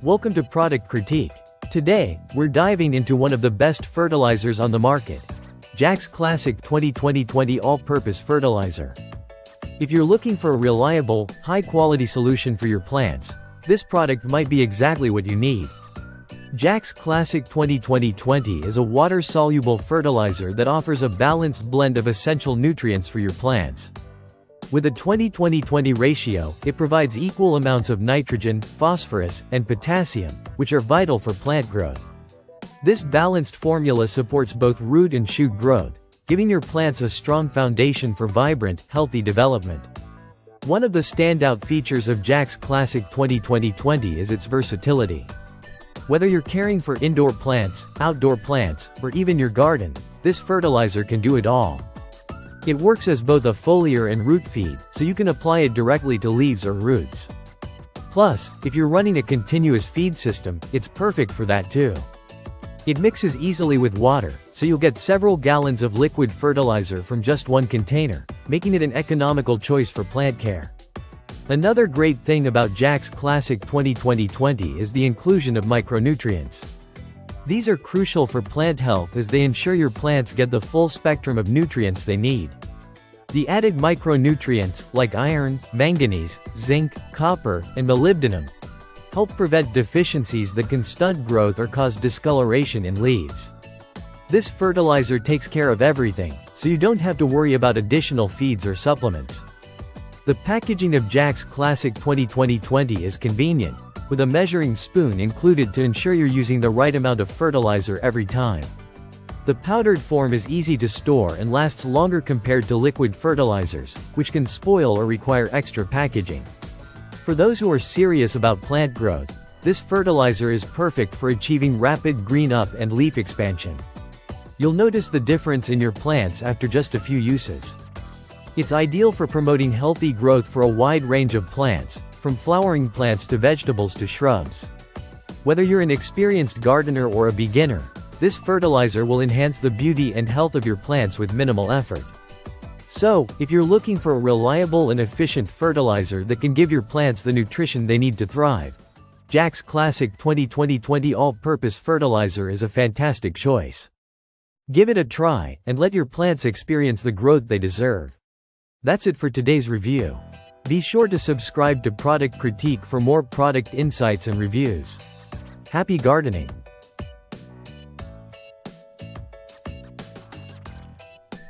Welcome to Product Critique. Today, we're diving into one of the best fertilizers on the market, Jacks Classic 2020 All-Purpose Fertilizer. If you're looking for a reliable, high-quality solution for your plants, this product might be exactly what you need. Jacks Classic 2020 is a water-soluble fertilizer that offers a balanced blend of essential nutrients for your plants. With a 20-20-20 ratio, it provides equal amounts of nitrogen, phosphorus, and potassium, which are vital for plant growth. This balanced formula supports both root and shoot growth, giving your plants a strong foundation for vibrant, healthy development. One of the standout features of Jacks Classic 2020 is its versatility. Whether you're caring for indoor plants, outdoor plants, or even your garden, this fertilizer can do it all. It works as both a foliar and root feed, so you can apply it directly to leaves or roots. Plus, if you're running a continuous feed system, it's perfect for that too. It mixes easily with water, so you'll get several gallons of liquid fertilizer from just one container, making it an economical choice for plant care. Another great thing about Jacks Classic 2020 is the inclusion of micronutrients. These are crucial for plant health as they ensure your plants get the full spectrum of nutrients they need. The added micronutrients, like iron, manganese, zinc, copper, and molybdenum, help prevent deficiencies that can stunt growth or cause discoloration in leaves. This fertilizer takes care of everything, so you don't have to worry about additional feeds or supplements. The packaging of Jacks Classic 2020 is convenient, with a measuring spoon included to ensure you're using the right amount of fertilizer every time. The powdered form is easy to store and lasts longer compared to liquid fertilizers, which can spoil or require extra packaging. For those who are serious about plant growth, this fertilizer is perfect for achieving rapid green up and leaf expansion. You'll notice the difference in your plants after just a few uses. It's ideal for promoting healthy growth for a wide range of plants, from flowering plants to vegetables to shrubs. Whether you're an experienced gardener or a beginner, this fertilizer will enhance the beauty and health of your plants with minimal effort. So, if you're looking for a reliable and efficient fertilizer that can give your plants the nutrition they need to thrive, Jacks Classic 2020 All-Purpose Fertilizer is a fantastic choice. Give it a try, and let your plants experience the growth they deserve. That's it for today's review. Be sure to subscribe to Product Critique for more product insights and reviews. Happy gardening!